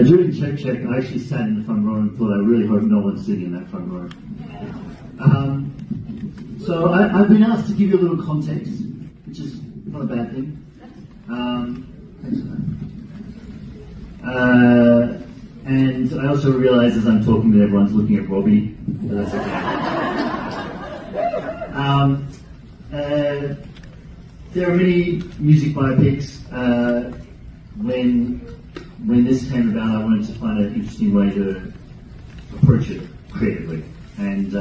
During check, I actually sat in the front row and thought, I really hope no one's sitting in that front row. So I've been asked to give you a little context, which is not a bad thing. Thanks for that. And I also realize as I'm talking that everyone's looking at Robbie, but that's okay. There are many music biopics. When this came about, I wanted to find an interesting way to approach it creatively, and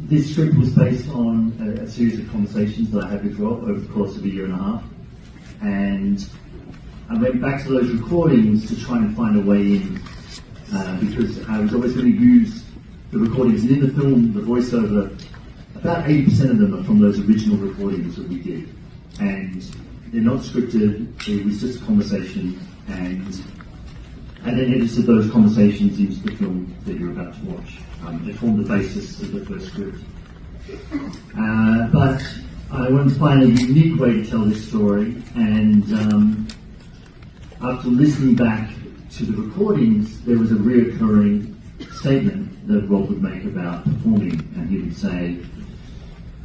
this script was based on a series of conversations that I had with Rob over the course of a year and a half, and I went back to those recordings to try and find a way in, because I was always going to use the recordings, and in the film, the voiceover, about 80% of them are from those original recordings that we did, and they're not scripted. It was just a conversation, and then edited those conversations into the film that you're about to watch. They formed the basis of the first script. But I wanted to find a unique way to tell this story, and after listening back to the recordings, there was a reoccurring statement that Rob would make about performing, and he would say,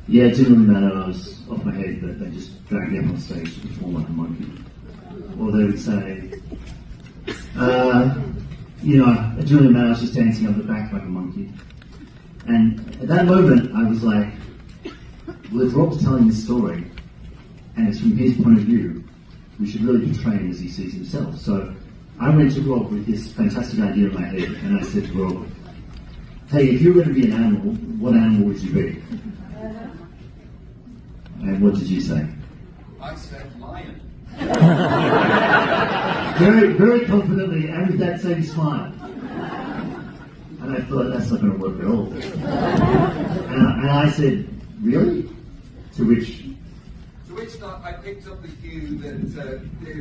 yeah, it didn't really matter, I was off my head, but they just dragged me up on stage to perform like a monkey. Or they would say, it didn't really matter, I was just dancing up the back like a monkey. And at that moment, I was like, well, if Rob's telling this story, and it's from his point of view, we should really portray him as he sees himself. So I went to Rob with this fantastic idea in my head, and I said to Rob, hey, if you were going to be an animal, what animal would you be? And what did you say? I said lion. Very, very confidently, and with that same smile. And I thought, that's not going to work at all. And I said, really? To which I picked up the cue that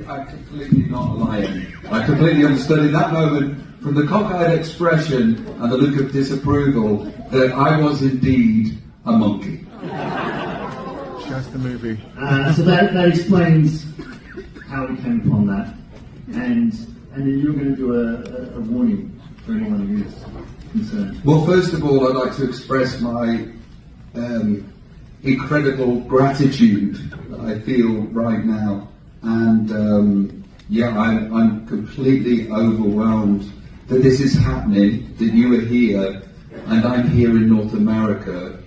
I'm completely not a lion. I completely understood in that moment, from the cockeyed expression and the look of disapproval, that I was indeed a monkey. That's the movie. So that explains how we came upon that. And then you're going to do a warning for anyone who's concerned. Well, first of all, I'd like to express my incredible gratitude that I feel right now. And I'm completely overwhelmed that this is happening, that you are here, and I'm here in North America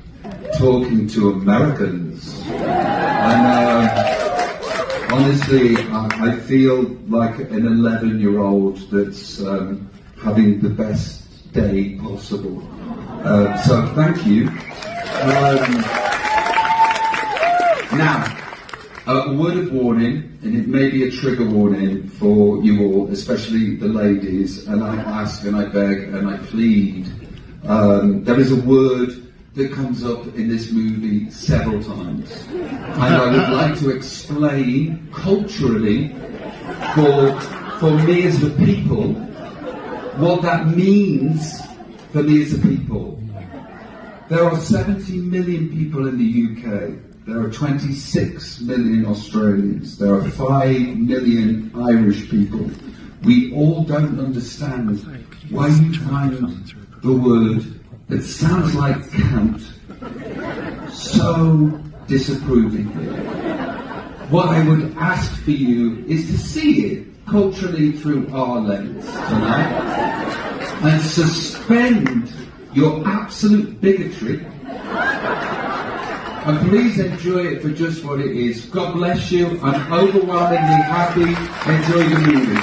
talking to Americans. And honestly, I feel like an 11-year-old that's having the best day possible. So thank you. Now, a word of warning, and it may be a trigger warning for you all, especially the ladies, and I ask and I beg and I plead. There is a word that comes up in this movie several times. And I would like to explain culturally for me as the people what that means for me as a people. There are 70 million people in the UK. There are 26 million Australians. There are 5 million Irish people. We all don't understand why you find the word that sounds like camp so disapprovingly. What I would ask for you is to see it culturally through our lens tonight and suspend your absolute bigotry, and please enjoy it for just what it is. God bless you. I'm overwhelmingly happy. Enjoy the movie.